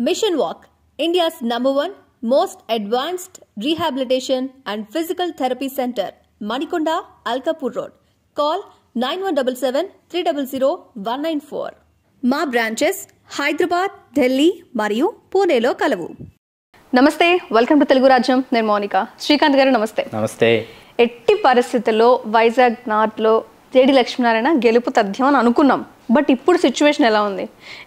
Mission Walk, India's #1 most advanced rehabilitation and physical therapy center, Manikonda, Alkapur Road. Call 9177-300-194. మా branches Hyderabad, Delhi మరియు పూణేలో కలవు. నమస్తే, వెల్కమ్ టు తెలుగు రాజ్యం. నేను మౌనిక. శ్రీకాంత్ గారు నమస్తే. నమస్తే. ఎట్టి పరిస్థితుల్లో వైజాగ్ నార్త్లో జేడి లక్ష్మీనారాయణ గెలుపు తథ్యం అని అనుకున్నాం. బట్ ఇప్పుడు సిచ్యువేషన్ ఎలా ఉంది?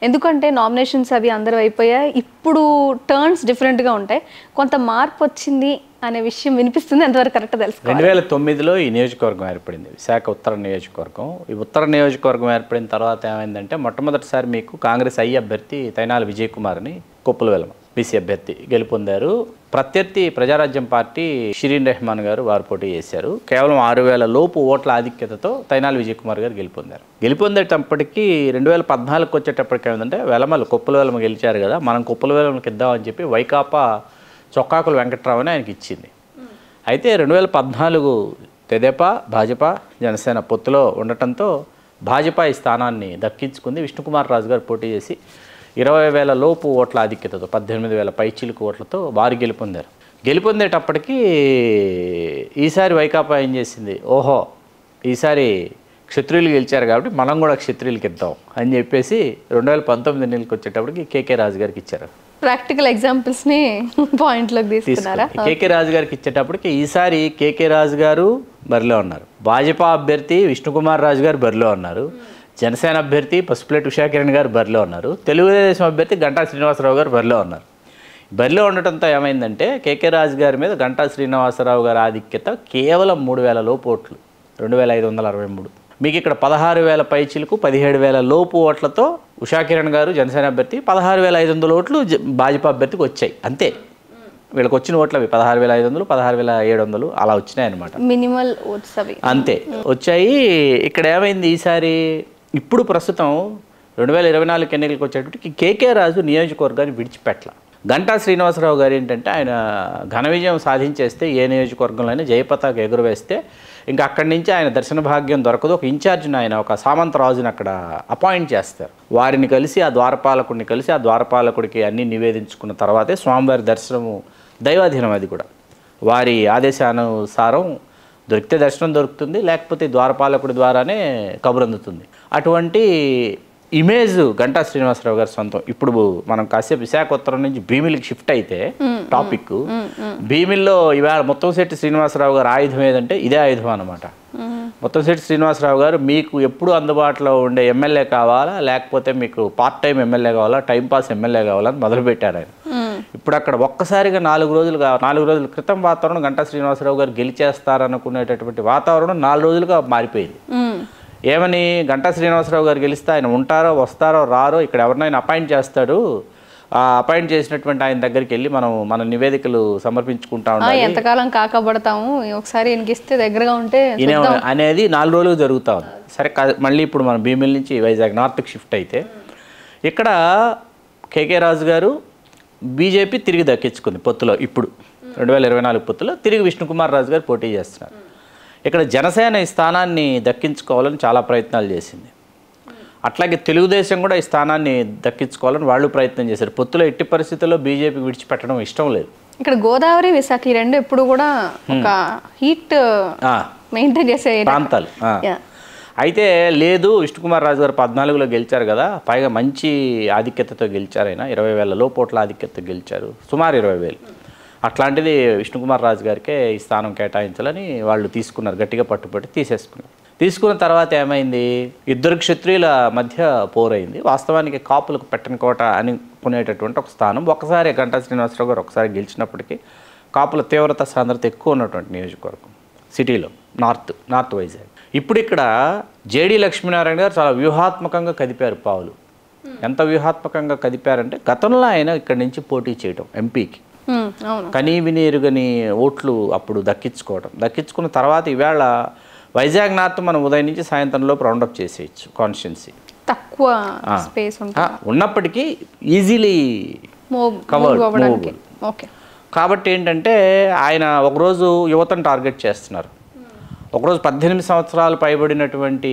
ఎందుకంటే నామినేషన్స్ అవి అందరూ అయిపోయాయి. ఇప్పుడు టర్న్స్ డిఫరెంట్గా ఉంటాయి. కొంత మార్పు వచ్చింది అనే విషయం వినిపిస్తుంది. ఎంతవరకు కరెక్ట్ తెలుసుకోవాలి. 2009లో ఈ నియోజకవర్గం ఏర్పడింది, విశాఖ ఉత్తర నియోజకవర్గం. ఈ ఉత్తర నియోజకవర్గం ఏర్పడిన తర్వాత ఏమైందంటే మొట్టమొదటిసారి మీకు కాంగ్రెస్ అభ్యర్థి తైనాల విజయ్ కుమార్ని కొప్పుల వెలమ బీసీ అభ్యర్థి గెలుపొందారు. ప్రత్యర్థి ప్రజారాజ్యం పార్టీ షిరీన్ రెహమాన్ గారు వారు పోటీ చేశారు. కేవలం 6000 లోపు ఓట్ల ఆధిక్యతతో తైనాల విజయ్ కుమార్ గారు గెలుపొందారు. గెలుపొందేటప్పటికి 2014కి వచ్చేటప్పటికి ఏమైందంటే వెలమలు కొప్పుల వెలమ గెలిచారు కదా, మనం కొప్పుల వెలమకి ఇద్దామని చెప్పి వైకాపా చొక్కాకుల వెంకట్రావు అని ఆయనకి ఇచ్చింది. అయితే 2014 తెదేపా భాజపా జనసేన పొత్తులో ఉండటంతో భాజపా ఈ స్థానాన్ని దక్కించుకుంది. విష్ణుకుమార్ రాజు గారు పోటీ చేసి 20,000 లోపు ఓట్ల ఆధిక్యతతో 18,000 పైచిలుకు ఓట్లతో వారు గెలుపొందారు. గెలుపొందేటప్పటికీ ఈసారి వైకాపా ఏం చేసింది, ఓహో ఈసారి క్షత్రియులు గెలిచారు కాబట్టి మనం కూడా క్షత్రియులకి ఇద్దాం అని చెప్పేసి 2019 ఎన్నికలకు వచ్చేటప్పటికి కేకే రాజు గారికి ఇచ్చారు. ప్రాక్టికల్ ఎగ్జాంపుల్స్ని పాయింట్లోకి తీసుకున్నారా? కేకే రాజు గారికి ఇచ్చేటప్పటికి ఈసారి కేకే రాజు గారు బరిలో ఉన్నారు, భాజపా అభ్యర్థి విష్ణుకుమార్ రాజు గారు బరిలో ఉన్నారు, జనసేన అభ్యర్థి పసుపులేటి ఉషాకిరణ్ గారు బరిలో ఉన్నారు, తెలుగుదేశం అభ్యర్థి గంటా శ్రీనివాసరావు గారు బరిలో ఉన్నారు. బరిలో ఉండటంతో ఏమైందంటే కేకే రాజు గారి మీద గంటా శ్రీనివాసరావు గారి ఆధిక్యత కేవలం 3,000 లోపు ఓట్లు, 2,563. మీకు ఇక్కడ 16,000 పైచిలకు 17,000 లోపు ఓట్లతో ఉషాకిరణ్ గారు జనసేన అభ్యర్థి, 16,500 ఓట్లు భాజపా అభ్యర్థికి వచ్చాయి. అంతే, వీళ్ళకి వచ్చిన ఓట్లు అవి 16,500, 16,700 అలా వచ్చినాయి అనమాట. మినిమల్ ఓట్స్ అవి అంతే వచ్చాయి. ఇక్కడ ఏమైంది ఈసారి, ఇప్పుడు ప్రస్తుతం 2024 ఎన్నికలకు వచ్చేటప్పటికి కేకే రాజు నియోజకవర్గాన్ని విడిచిపెట్టల. గంటా శ్రీనివాసరావు గారు ఏంటంటే ఆయన ఘన విజయం సాధించేస్తే ఏ నియోజకవర్గంలోనే జయపతాక ఎగురవేస్తే ఇంకా అక్కడి నుంచి ఆయన దర్శన భాగ్యం దొరకదు. ఒక ఇన్ఛార్జిని ఆయన ఒక సామంతరాజుని అక్కడ అపాయింట్ చేస్తారు. వారిని కలిసి ఆ ద్వారపాలకుడిని కలిసి ఆ ద్వారపాలకుడికి అన్నీ నివేదించుకున్న తర్వాతే స్వామివారి దర్శనము దైవాధీనం. అది కూడా వారి ఆదేశానుసారం దొరికితే దర్శనం దొరుకుతుంది, లేకపోతే ద్వారపాలకుడి ద్వారానే కబురు అందుతుంది. అటువంటి ఇమేజ్ గంటా శ్రీనివాసరావు గారి సొంతం. ఇప్పుడు మనం కాసేపు విశాఖ ఉత్తరం నుంచి భీమిలికి షిఫ్ట్ అయితే టాపిక్, భీమిల్లో ఇవాళ ముత్తంశెట్టి శ్రీనివాసరావు గారు ఆయుధం ఏదంటే ఇదే ఆయుధం అన్నమాట. ముత్తంశెట్టి శ్రీనివాసరావు గారు మీకు ఎప్పుడు అందుబాటులో ఉండే ఎమ్మెల్యే కావాలా, లేకపోతే మీకు పార్ట్ టైం ఎమ్మెల్యే కావాలా, టైంపాస్ ఎమ్మెల్యే కావాలని మొదలుపెట్టారు ఆయన. ఇప్పుడు అక్కడ ఒక్కసారిగా 4 రోజుల క్రితం వాతావరణం గంటా శ్రీనివాసరావు గారు గెలిచేస్తారనుకునేటటువంటి వాతావరణం 4 రోజులుగా మారిపోయింది. ఏమని, గంటా శ్రీనివాసరావు గారు గెలిస్తే ఆయన ఉంటారో వస్తారో రారో, ఇక్కడ ఎవరినైనా అపాయింట్ చేస్తాడు, ఆ అపాయింట్ చేసినటువంటి ఆయన దగ్గరికి వెళ్ళి మన నివేదికలు సమర్పించుకుంటా ఉండాలి, ఎంతకాలం కాకపడతాము, ఒకసారి ఎన్నికిస్తే దగ్గరగా ఉంటే అనేది 4 రోజులు జరుగుతూ ఉంది. సరే, మళ్ళీ ఇప్పుడు మనం భీమిలి నుంచి వైజాగ్ నార్త్కి షిఫ్ట్ అయితే ఇక్కడ కేకే రాజు గారు బీజేపీ తిరిగి దక్కించుకుంది పొత్తులో. ఇప్పుడు 2024 పొత్తులో తిరిగి విష్ణుకుమార్ రాజు గారు పోటీ చేస్తున్నారు. ఇక్కడ జనసేన ఈ స్థానాన్ని దక్కించుకోవాలని చాలా ప్రయత్నాలు చేసింది. అట్లాగే తెలుగుదేశం కూడా ఈ స్థానాన్ని దక్కించుకోవాలని వాళ్ళు ప్రయత్నం చేశారు. పొత్తులో ఎట్టి పరిస్థితుల్లో బీజేపీకి విడిచిపెట్టడం ఇష్టం లేదు. ఇక్కడ గోదావరి విశాఖ ఈ రెండు ఎప్పుడు కూడా ఒక హీట్ మెయింటైన్ చేసే ప్రాంతాలు. అయితే లేదు, విష్ణుకుమార్ రాజు గారు 14లో గెలిచారు కదా, పైగా మంచి ఆధిక్యతతో గెలిచారు. ఆయన 20,000 లోపు ఓట్ల ఆధిక్యతతో గెలిచారు, సుమారు 20,000. అట్లాంటిది విష్ణుకుమార్ రాజు గారికే ఈ స్థానం కేటాయించాలని వాళ్ళు తీసుకున్నారు, గట్టిగా పట్టుబట్టి తీసేసుకున్నారు. తీసుకున్న తర్వాత ఏమైంది, ఇద్దరు క్షత్రియుల మధ్య పోరైంది. వాస్తవానికి కాపులకు పెట్టని కోట అనుకునేటటువంటి ఒక స్థానం ఒకసారి గంటా శ్రీనివాసరావు గారు ఒకసారి గెలిచినప్పటికీ కాపుల తీవ్రత సాంద్రత ఎక్కువ ఉన్నటువంటి నియోజకవర్గం సిటీలో, నార్త్ వైజాగ్. ఇప్పుడు ఇక్కడ జేడి లక్ష్మీనారాయణ గారు చాలా వ్యూహాత్మకంగా కదిపారు పావులు. ఎంత వ్యూహాత్మకంగా కదిపారంటే గతంలో ఆయన ఇక్కడి నుంచి పోటీ చేయడం ఎంపీకి కనీవిని ఎరుగని ఓట్లు అప్పుడు దక్కించుకున్న తర్వాత ఈవేళ వైజాగ్ నార్త్ మనం ఉదయం నుంచి సాయంత్రం లోపు రౌండప్ చేసేయచ్చు. కాన్స్టిట్యున్సీ తక్కువ స్పేస్ ఉన్నప్పటికీ ఈజీలీ కవర్డ్. కాబట్టి ఏంటంటే ఆయన ఒకరోజు యువతను టార్గెట్ చేస్తున్నారు. ఒకరోజు 18 సంవత్సరాలు పైబడినటువంటి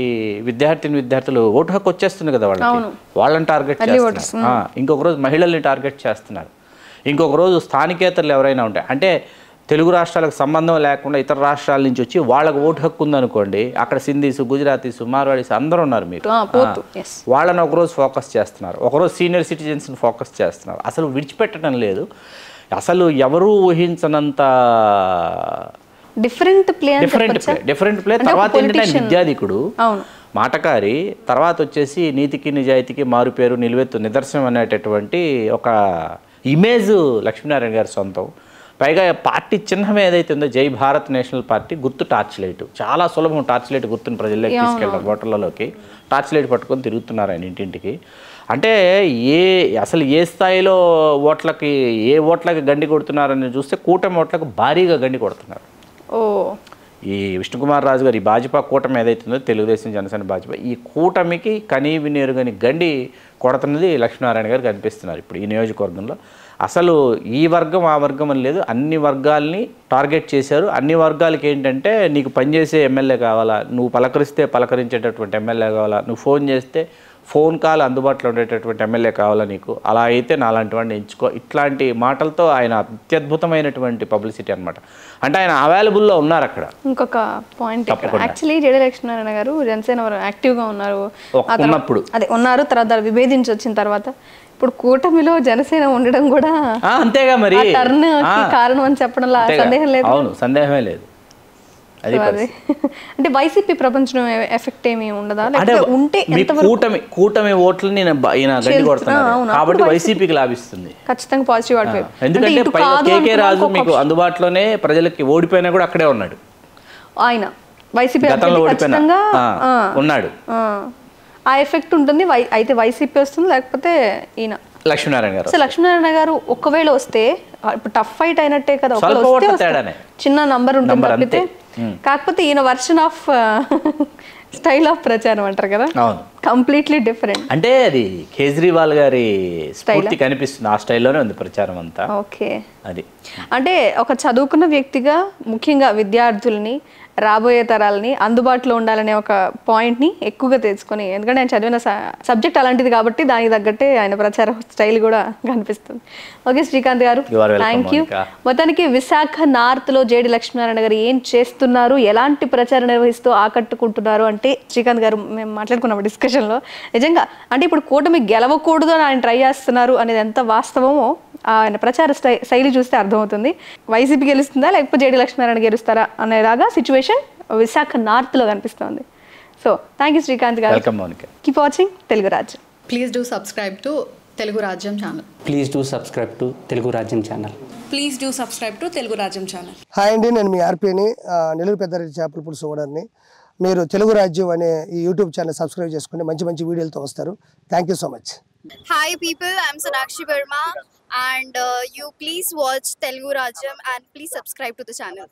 విద్యార్థులు ఓటు హక్కు వచ్చేస్తుంది కదా వాళ్ళని టార్గెట్ చేస్తున్నారు. ఇంకొక రోజు మహిళల్ని టార్గెట్ చేస్తున్నారు. ఇంకొక రోజు స్థానికేతరులు ఎవరైనా ఉంటాయి, అంటే తెలుగు రాష్ట్రాలకు సంబంధం లేకుండా ఇతర రాష్ట్రాల నుంచి వచ్చి వాళ్ళకు ఓటు హక్కు ఉందనుకోండి, అక్కడ సింధీసు, గుజరాతీసు, మార్వాడీసు అందరూ ఉన్నారు, మీరు వాళ్ళని ఒకరోజు ఫోకస్ చేస్తున్నారు, ఒకరోజు సీనియర్ సిటిజన్స్ని ఫోకస్ చేస్తున్నారు. అసలు విడిచిపెట్టడం లేదు. అసలు ఎవరూ ఊహించనంత డిఫరెంట్ ప్లే. తర్వాత ఏంటంటే ఆయన విద్యాధికుడు, మాటకారి, తర్వాత వచ్చేసి నీతికి నిజాయితీకి మారుపేరు, నిలువెత్తు నిదర్శనం అనేటటువంటి ఒక ఇమేజ్ లక్ష్మీనారాయణ గారి సొంతం. పైగా పార్టీ చిహ్నం ఏదైతే ఉందో జై భారత్ నేషనల్ పార్టీ, గుర్తు టార్చ్ లైట్. చాలా సులభం టార్చ్ లైట్ గుర్తుని ప్రజల్లోకి తీసుకెళ్ళడం. ఓటర్లలోకి టార్చ్ లైట్ పట్టుకొని తిరుగుతున్నారు ఆయన ఇంటింటికి. అంటే అసలు ఏ స్థాయిలో ఏ ఓట్లకి గండి కొడుతున్నారని చూస్తే కూటమి ఓట్లకు భారీగా గండి కొడుతున్నారు. ఈ విష్ణుకుమార్ రాజు గారు, ఈ భాజపా కూటమి ఏదైతుందో తెలుగుదేశం, జనసేన, భాజపా, ఈ కూటమికి కనీవి నేరుగని గండి కొడుతున్నది లక్ష్మీనారాయణ గారు కనిపిస్తున్నారు ఇప్పుడు ఈ నియోజకవర్గంలో. అసలు ఈ వర్గం ఆ వర్గం అని లేదు, అన్ని వర్గాల్ని టార్గెట్ చేశారు. అన్ని వర్గాలకి ఏంటంటే, నీకు పనిచేసే ఎమ్మెల్యే కావాలా, నువ్వు పలకరిస్తే పలకరించేటటువంటి ఎమ్మెల్యే కావాలా, నువ్వు ఫోన్ చేస్తే ఫోన్ కాల్ అందుబాటులో ఉండేటటువంటి ఎమ్మెల్యే కావాలా నీకు, అలా అయితే నాలాంటి వాడిని ఎంచుకో, ఇట్లాంటి మాటలతో ఆయన అత్యద్భుతమైనటువంటి పబ్లిసిటీ అనమాట. అంటే ఆయన అవైలబుల్లో ఉన్నారు అక్కడ. ఇంకొక పాయింట్, యాక్చువల్లీ జేడీ లక్ష్మీనారాయణ గారు జనసేన యాక్టివ్గా ఉన్నారు ఉన్నప్పుడు, అదే ఉన్నారు, తర్వాత విభేదించి వచ్చిన తర్వాత ఇప్పుడు కూటమిలో జనసేన ఉండడం కూడా అంతేగా మరి టర్న్ కారణం అని చెప్పడం సందేహం లేదు. అవును, సందేహమే లేదు. అంటే వైసీపీ ప్రపంచం ఎఫెక్ట్ ఏమి ఉండదా, ఉంటే కూటమి ఓట్లని ఈయన గండి కొడుతున్నారు కాబట్టి వైసీపీకి లాభిస్తుంది ఖచ్చితంగా పాజిటివ్ అవుట్వేవ్. ఎందుకంటే కేకే రాజు మీకు అందుబాటులోనే ప్రజలకి ఓడిపోయినా కూడా అక్కడే ఉన్నాడు. ఆయన వైసీపీ గతంలో ఓడిపోయినా ఉన్నాడు. ఆ ఎఫెక్ట్ ఉంటుంది. అయితే వైసీపీ వస్తుంది, లేకపోతే ఈయన లక్ష్మీనారాయణ గారు. లక్ష్మీనారాయణ గారు ఒకవేళ వస్తే ఇప్పుడు టఫ్ ఫైట్ అయినట్టే కదా, చిన్న నంబర్ ఉంటుంది తప్పితే. కాకపోతే ఈయన వర్షన్ ఆఫ్ స్టైల్ ఆఫ్ ప్రచారం అంటారు కదా, కంప్లీట్లీ డిఫరెంట్. అంటే అది కేజ్రీవాల్ గారి స్టైల్ కనిపిస్తుంది, ఆ స్టైల్లోనే ఉంది ప్రచారం అంతా. ఓకే, అది అంటే ఒక చదువుకున్న వ్యక్తిగా ముఖ్యంగా విద్యార్థుల్ని, రాబోయే తరాలని అందుబాటులో ఉండాలనే ఒక పాయింట్ని ఎక్కువగా తెచ్చుకొని, ఎందుకంటే ఆయన చదివిన సబ్జెక్ట్ అలాంటిది కాబట్టి దానికి తగ్గట్టే ఆయన ప్రచార స్టైల్ కూడా కనిపిస్తుంది. ఓకే శ్రీకాంత్ గారు, థ్యాంక్ యూ. మొత్తానికి విశాఖ నార్త్లో జేడీ లక్ష్మీనారాయణ గారు ఏం చేస్తున్నారు, ఎలాంటి ప్రచారం నిర్వహిస్తూ ఆకట్టుకుంటున్నారు అంటే శ్రీకాంత్ గారు మేము మాట్లాడుకున్నాం డిస్కషన్లో. నిజంగా అంటే ఇప్పుడు కూటమి గెలవకూడదు అని ఆయన ట్రై చేస్తున్నారు అనేది ఎంత వాస్తవమో ఆయన ప్రచార శైలి చూస్తే అర్థమవుతుంది. వైసీపీ గెలుస్తుందా లేకపోతే జేడీ లక్ష్మీనారాయణ గెలుస్తారా అనేలాగా సిచ్యువేషన్ విశాఖ నార్త్లో కనిపిస్తుంది. సో థ్యాంక్ యూ శ్రీకాంత్ గారు. Keep watching Telugu Rajyam. Please do subscribe to Telugu Rajyam channel. Please do subscribe to Telugu Rajyam channel. Please do subscribe to Telugu Rajyam channel. Hi అండి, నేను మీ ఆర్పీని, నెల్లూరు పెద్దారెడ్డి చేపల పులుసు ఓనర్ని. మీరు తెలుగు రాజ్యం అనే ఈ యూట్యూబ్ ఛానల్ సబ్స్క్రైబ్ చేసుకుని మంచి మంచి వీడియోలతో వస్తారు. Thank you so much. Hi people, I'm Sonakshi Verma and you please watch Telugu Rajyam and please subscribe to the channel.